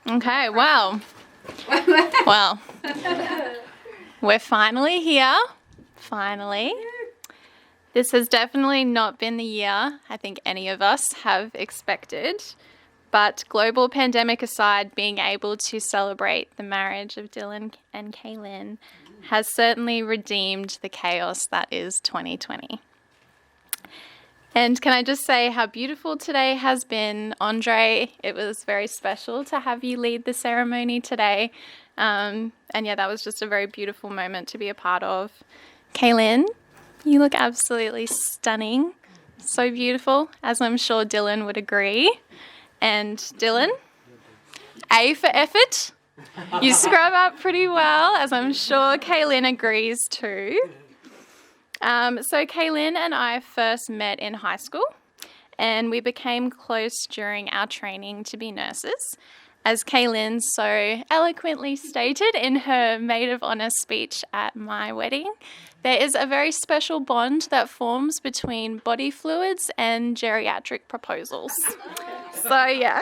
Okay, well, we're finally here. Finally. This has definitely not been the year I think any of us have expected. But global pandemic aside, being able to celebrate the marriage of Dylan and Kaylin has certainly redeemed the chaos that is 2020. And can I just say how beautiful today has been, Andre? It was very special to have you lead the ceremony today. And yeah, that was just a very beautiful moment to be a part of. Kaylin, you look absolutely stunning. So beautiful, as I'm sure Dylan would agree. And Dylan, A for effort. You scrub up pretty well, as I'm sure Kaylin agrees too. So Kaylin and I first met in high school, and we became close during our training to be nurses. As Kaylin so eloquently stated in her maid of honour speech at my wedding, there is a very special bond that forms between body fluids and geriatric proposals. So yeah.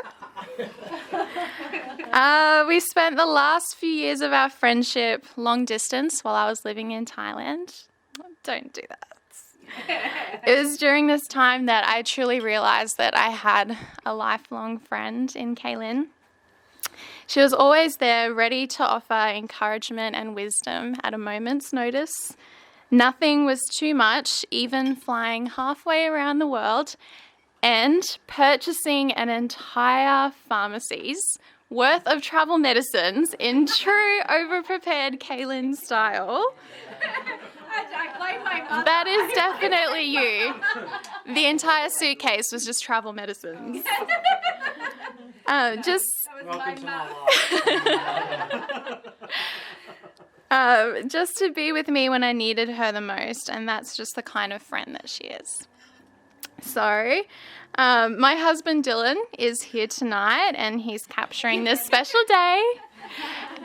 We spent the last few years of our friendship long distance while I was living in Thailand. Don't do that. It was during this time that I truly realised that I had a lifelong friend in Kaylin. She was always there, ready to offer encouragement and wisdom at a moment's notice. Nothing was too much, even flying halfway around the world and purchasing an entire pharmacy's worth of travel medicines in true overprepared Kaylin style. That is definitely you. The entire suitcase was just travel medicines. Just to be with me when I needed her the most, and that's just the kind of friend that she is. So, my husband Dylan is here tonight, and he's capturing this special day.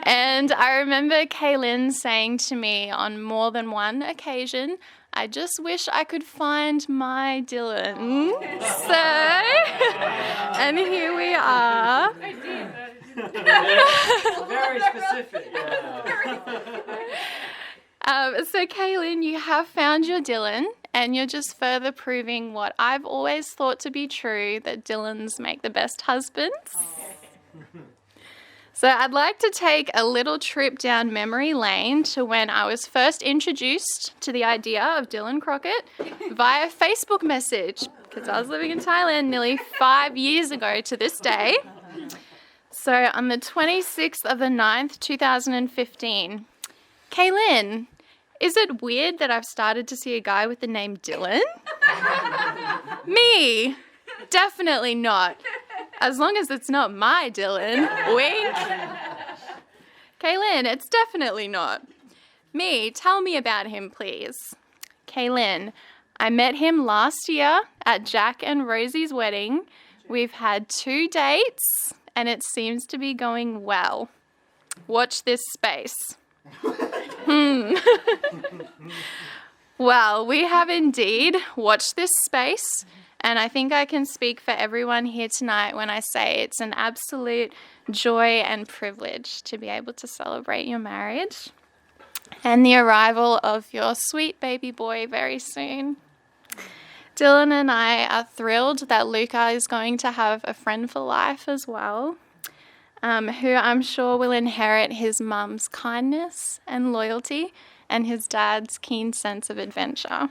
And I remember Kaylin saying to me on more than one occasion, I just wish I could find my Dylan. So, and here we are. Very specific. So Kaylin, you have found your Dylan, and you're just further proving what I've always thought to be true, that Dylans make the best husbands. So I'd like to take a little trip down memory lane to when I was first introduced to the idea of Dylan Crockett via Facebook message, because I was living in Thailand nearly 5 years ago to this day. So on the 26th of the 9th, 2015, Kaylin, is it weird that I've started to see a guy with the name Dylan? Me? Definitely not. As long as it's not my Dylan. Wink. Kaylin, it's definitely not. Me, tell me about him, please. Kaylin, I met him last year at Jack and Rosie's wedding. We've had 2 dates, and it seems to be going well. Watch this space. Well, we have indeed watched this space, and I think I can speak for everyone here tonight when I say it's an absolute joy and privilege to be able to celebrate your marriage and the arrival of your sweet baby boy very soon. Dylan and I are thrilled that Luca is going to have a friend for life as well, who I'm sure will inherit his mum's kindness and loyalty and his dad's keen sense of adventure.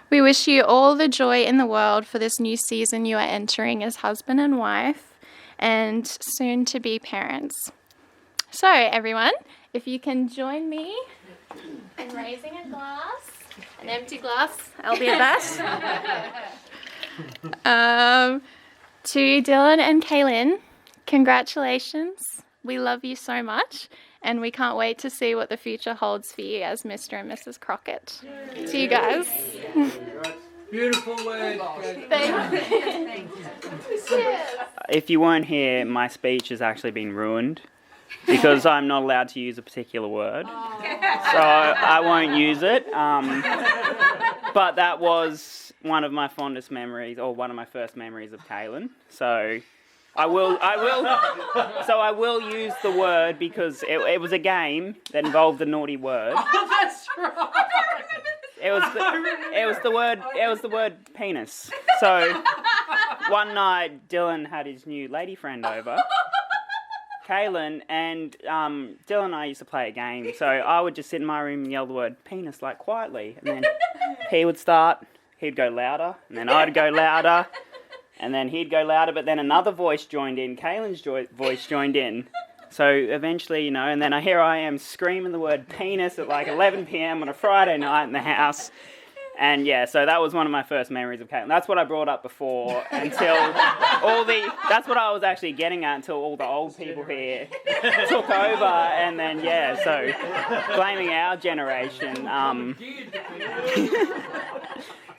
We wish you all the joy in the world for this new season you are entering as husband and wife and soon to be parents. So everyone, if you can join me in raising a glass, an empty glass, albeit that, to Dylan and Kaylin, congratulations. We love you so much, and we can't wait to see what the future holds for you as Mr. and Mrs. Crockett. To you guys. Beautiful word. Thank you. If you weren't here, my speech has actually been ruined because I'm not allowed to use a particular word. So I won't use it. But that was one of my fondest memories, or one of my first memories of Kaylin. So I will. So I will use the word because it was a game that involved a naughty word. Oh, that's right. It was the word penis. So one night Dylan had his new lady friend over, Kaylin, and Dylan and I used to play a game. So I would just sit in my room and yell the word penis like quietly, and then he would start. He'd go louder, and then I'd go louder, and then he'd go louder. But then another voice joined in. Kaylin's voice joined in. So eventually, and then here I am screaming the word penis at like 11 p.m. on a Friday night in the house. And yeah, so that was one of my first memories of Caitlin. That's what I brought up before until that's what I was actually getting at until all the old people here took over. And then, yeah, so blaming our generation.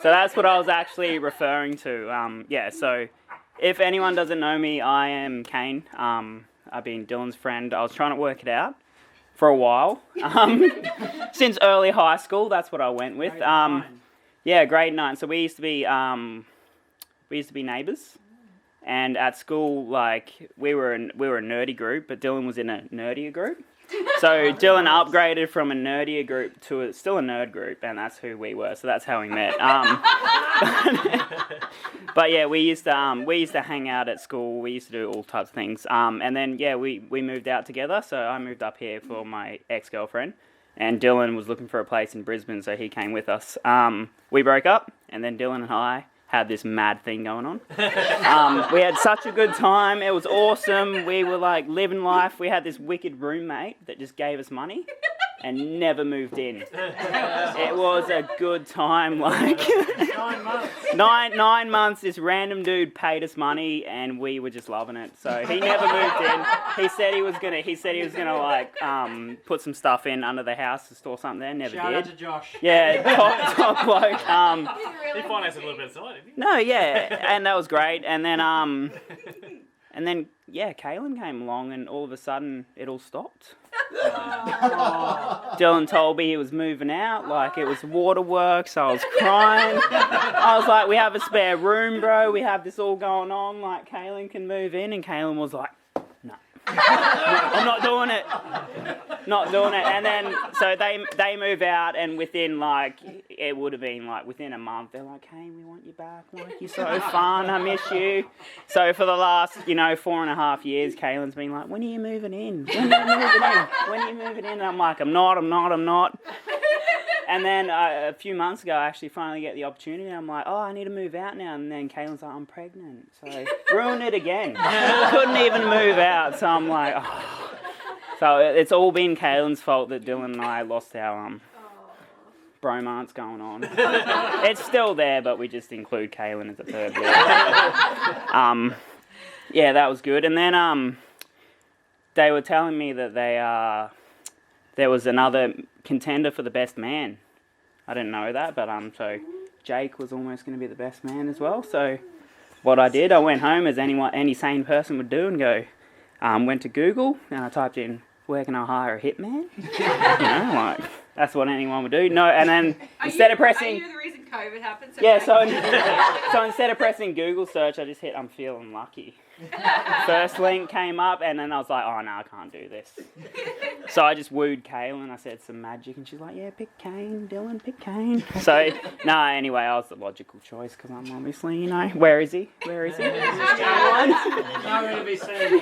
So that's what I was actually referring to. Yeah, so if anyone doesn't know me, I am Kane. I've been Dylan's friend. I was trying to work it out for a while. Since early high school, that's what I went with. Yeah, grade 9. So we used to be neighbours. And at school, like we were a nerdy group, but Dylan was in a nerdier group. So Dylan upgraded from a nerdier group to still a nerd group, and that's who we were. So that's how we met. But yeah, we used to hang out at school. We used to do all types of things. And then yeah, we moved out together. So I moved up here for my ex-girlfriend, and Dylan was looking for a place in Brisbane, so he came with us. We broke up, and then Dylan and I had this mad thing going on. We had such a good time. It was awesome. We were like living life. We had this wicked roommate that just gave us money and never moved in. It was a good time. Like 9 months. 9 months, this random dude paid us money and we were just loving it. So he never moved in. He said he was gonna like put some stuff in under the house to store something there. Never Shout did. out to Josh. Yeah, top bloke. He financed a little bit aside, didn't he? No, yeah, and that was great. And then yeah, Kaylin came along, and all of a sudden it all stopped. Dylan told me he was moving out, like it was waterworks. I was crying. I was like, "We have a spare room, bro. We have this all going on. Like, Kaylin can move in." And Kaylin was like, "No, I'm not doing it. Not doing it." And then so they move out, and within like it would have been like within a month, they're like, "Hey, we want you back. Like, you're so fun. I miss you." So for the last 4.5 years, Kaylin's been like, "When are you moving in? When are you moving in? When are you moving in?" And I'm like, I'm not. And then a few months ago, I actually finally get the opportunity. I'm like, "Oh, I need to move out now." And then Kaylin's like, "I'm pregnant." So ruined it again. Couldn't even move out. So I'm like, oh. So it's all been Kaylin's fault that Dylan and I lost our bromance going on. It's still there, but we just include Kaylin as a third wheel. Yeah, that was good. And then they were telling me that there was another contender for the best man. I didn't know that, but so Jake was almost going to be the best man as well. So what I did, I went home as any sane person would do and go, went to Google and I typed in, "Where can I hire a hitman?" Like that's what anyone would do. No, and then instead of pressing, are you the reason COVID happened? Yeah, so instead of pressing Google search, I just hit "I'm feeling lucky." First link came up, and then I was like, "Oh no, I can't do this." So I just wooed Kaylin. I said some magic, and she's like, "Yeah, pick Kane, Dylan, pick Kane." So anyway, I was the logical choice because I'm obviously, where is he? Where is he? Nowhere to be seen.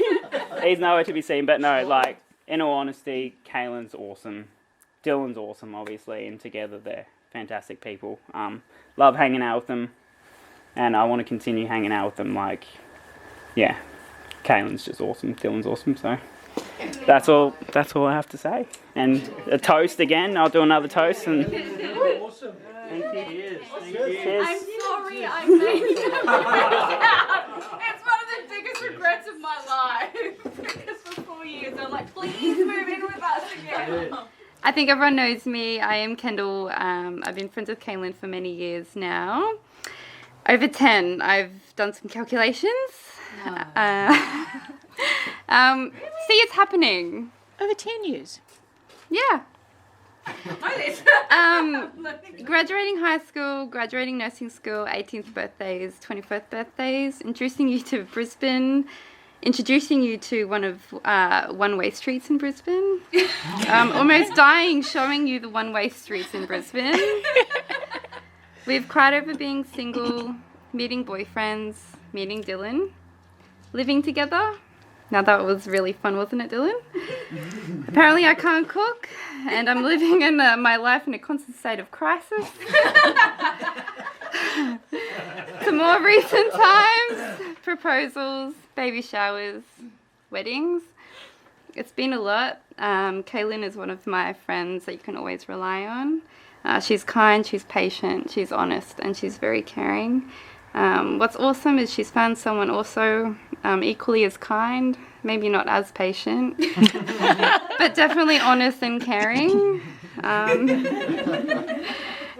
He's nowhere to be seen. But no, like in all honesty, Kaylin's awesome. Dylan's awesome, obviously, and together they're fantastic people. Love hanging out with them, and I want to continue hanging out with them. Like, yeah, Kaylin's just awesome. Dylan's awesome. So that's all I have to say. And a toast again. I'll do another toast. And Awesome. Thank you. Cheers. cheers. I'm sorry I made that. It's one of the biggest regrets of my life. Because for 4 years I'm like, please move in with us again. I think everyone knows me. I am Kendall. I've been friends with Kaylin for many years now. Over 10. I've done some calculations. See, it's happening. Over 10 years. Yeah. Know this. Graduating high school, graduating nursing school, 18th birthdays, 21st birthdays, introducing you to Brisbane, introducing you to one of one-way streets in Brisbane. Almost dying showing you the one-way streets in Brisbane. We've cried over being single, meeting boyfriends, meeting Dylan, living together. Now that was really fun, wasn't it, Dylan? Apparently I can't cook, and I'm living in my life in a constant state of crisis. To more recent times, proposals, baby showers, weddings. It's been a lot. Kaylin is one of my friends that you can always rely on. She's kind, she's patient, she's honest, and she's very caring. What's awesome is she's found someone also equally as kind, maybe not as patient, but definitely honest and caring.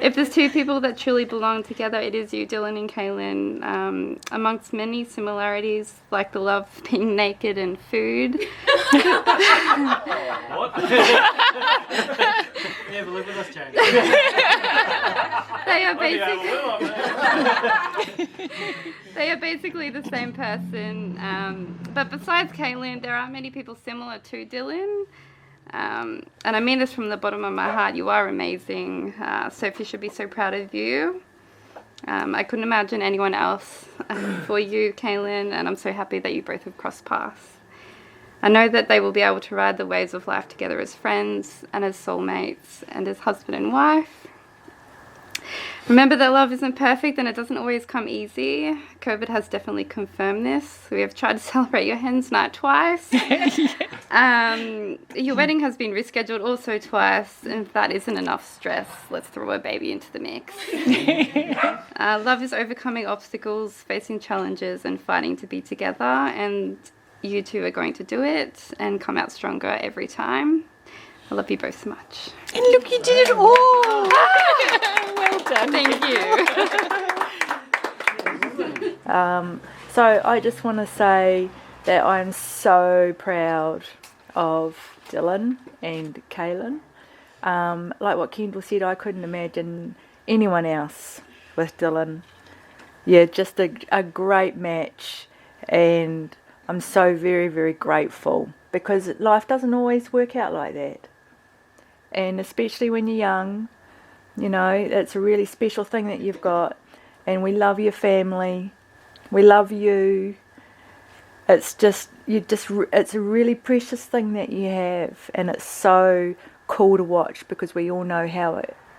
If there's two people that truly belong together, it is you, Dylan and Kaylin. Amongst many similarities, like the love of being naked and food. What? Yeah, but look at us, James. They are basically the same person. But besides Kaylin, there are many people similar to Dylan. And I mean this from the bottom of my heart. You are amazing. Sophie should be so proud of you. I couldn't imagine anyone else for you, Kaylin, and I'm so happy that you both have crossed paths. I know that they will be able to ride the waves of life together as friends and as soulmates and as husband and wife. Remember that love isn't perfect and it doesn't always come easy. COVID has definitely confirmed this. We have tried to celebrate your hen's night twice. Your wedding has been rescheduled also twice, and if that isn't enough stress, let's throw a baby into the mix. Love is overcoming obstacles, facing challenges, and fighting to be together, and you two are going to do it and come out stronger every time. I love you both so much. And look, you did it all! Well done. Thank you. So I just want to say that I'm so proud of Dylan and Kaylin. Like what Kendall said, I couldn't imagine anyone else with Dylan. Yeah, just a great match, and I'm so very, very grateful because life doesn't always work out like that. And especially when you're young, you know, it's a really special thing that you've got, and we love your family. We love you. It's a really precious thing that you have, and it's so cool to watch because we all know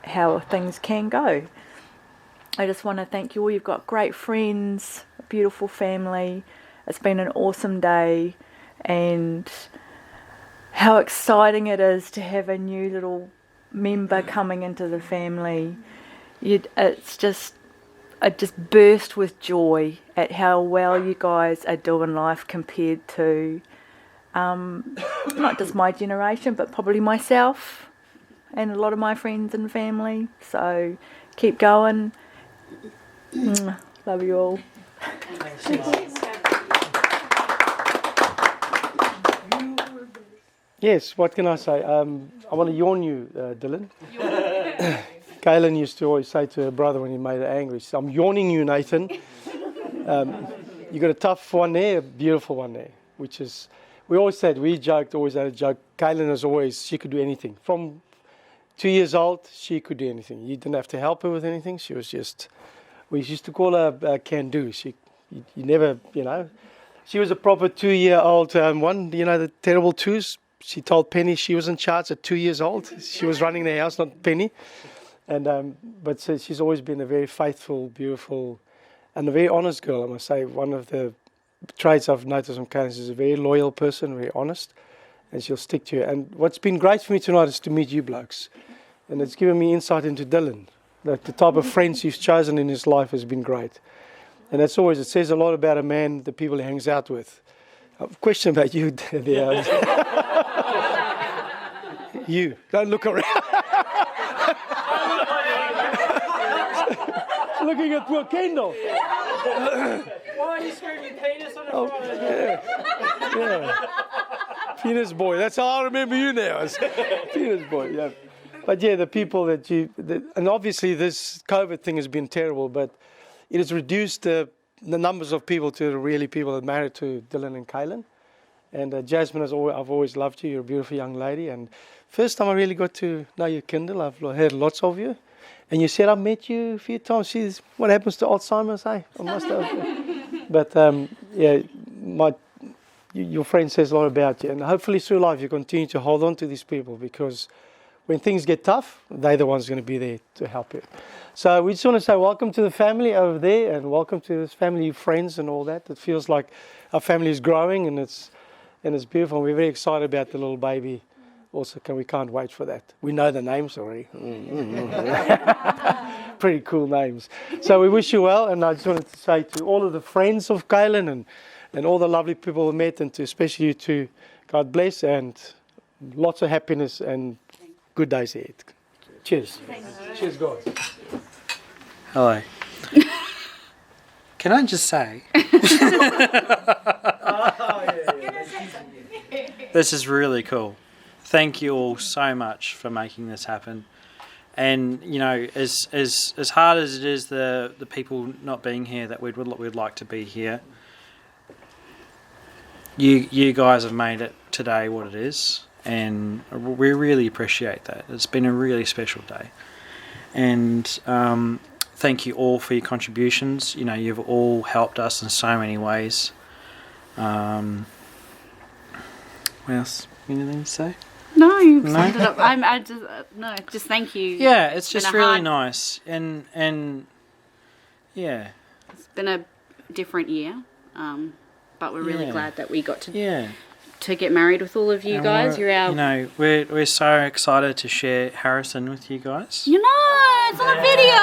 how things can go. I just want to thank you all. You've got great friends, a beautiful family. It's been an awesome day, and how exciting it is to have a new little member coming into the family. I just burst with joy at how well you guys are doing life compared to not just my generation, but probably myself and a lot of my friends and family. So keep going. Love you all. Yes, what can I say? I want to yawn you, Dylan. Kaylin used to always say to her brother when he made her angry, so I'm yawning you, Nathan. You got a tough one there, a beautiful one there, which is, we always said, we joked, always had a joke. Kaylin is always, she could do anything. From 2 years old, she could do anything. You didn't have to help her with anything. She was just, we used to call her can-do. You never, you know. She was a proper 2-year-old one, you know, the terrible twos. She told Penny she was in charge at 2 years old. She was running the house, not Penny. And but so she's always been a very faithful, beautiful, and a very honest girl. I must say, one of the traits I've noticed from Kaylin is a very loyal person, very honest, and she'll stick to you. And what's been great for me tonight is to meet you blokes, and it's given me insight into Dylan. That the type of friends he's chosen in his life has been great, and that's always, it says a lot about a man, the people he hangs out with. Question about you, there. You don't look around. Looking at poor Kendall. Why are you screaming penis on a Friday? Yeah. Penis boy. That's how I remember you now. As penis boy. Yeah. But yeah, the people and obviously this COVID thing has been terrible, but it has reduced the the numbers of people to the really people that married to Dylan and Kaylin. And Jasmine, I've always loved you. You're a beautiful young lady. And first time I really got to know you, Kendall, I've heard lots of you. And you said I've met you a few times. See, what happens to Alzheimer's, eh? I must have. But yeah, your friend says a lot about you. And hopefully through life you continue to hold on to these people, because when things get tough, they're the ones going to be there to help you. So we just want to say welcome to the family over there, and welcome to this family, friends and all that. It feels like our family is growing, and it's beautiful. And we're very excited about the little baby. Also, we can't wait for that. We know the names already. Pretty cool names. So we wish you well, and I just wanted to say to all of the friends of Kaylin and all the lovely people we met, and to especially you two, God bless, and lots of happiness and good days ahead. Cheers. Cheers, guys. Hello. Can I just say, this is really cool. Thank you all so much for making this happen. And you know, as hard as it is, the people not being here that we'd like to be here, you guys have made it today what it is, and we really appreciate that. It's been a really special day, and thank you all for your contributions. You know, you've all helped us in so many ways. What else? Anything to say? No, you've summed it up. Just thank you. Yeah, it's just really nice, and yeah, it's been a different year, but we're really glad that we got to get married with all of you guys. You're our, you know, we're so excited to share Harrison with you guys. you know, it's on a video.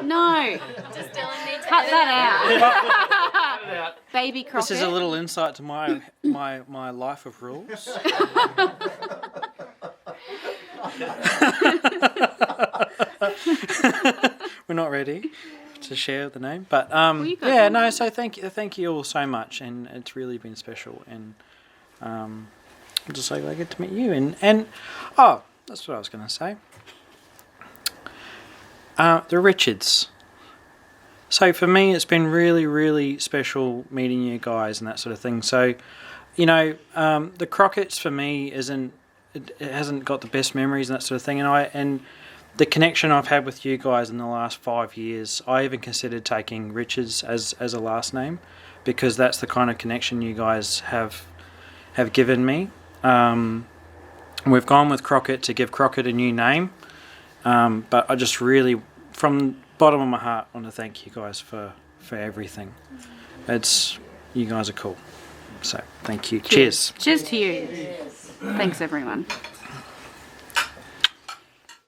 No, Just Dylan needs to cut edit that out. Baby Crockett. This is a little insight to my life of rules. We're not ready to share the name, but yeah, no. So thank you all so much, and it's really been special, and I'm just so glad I get to meet you, and oh, that's what I was going to say. The Richards. So for me, it's been really, really special meeting you guys and that sort of thing. So, you know, the Crockett's for me it hasn't got the best memories and that sort of thing. And the connection I've had with you guys in the last 5 years, I even considered taking Richards as a last name, because that's the kind of connection you guys have given me. We've gone with Crockett to give Crockett a new name, but I just really, from bottom of my heart, want to thank you guys for everything. You guys are cool. So thank you. Cheers. Cheers to you. Thanks everyone.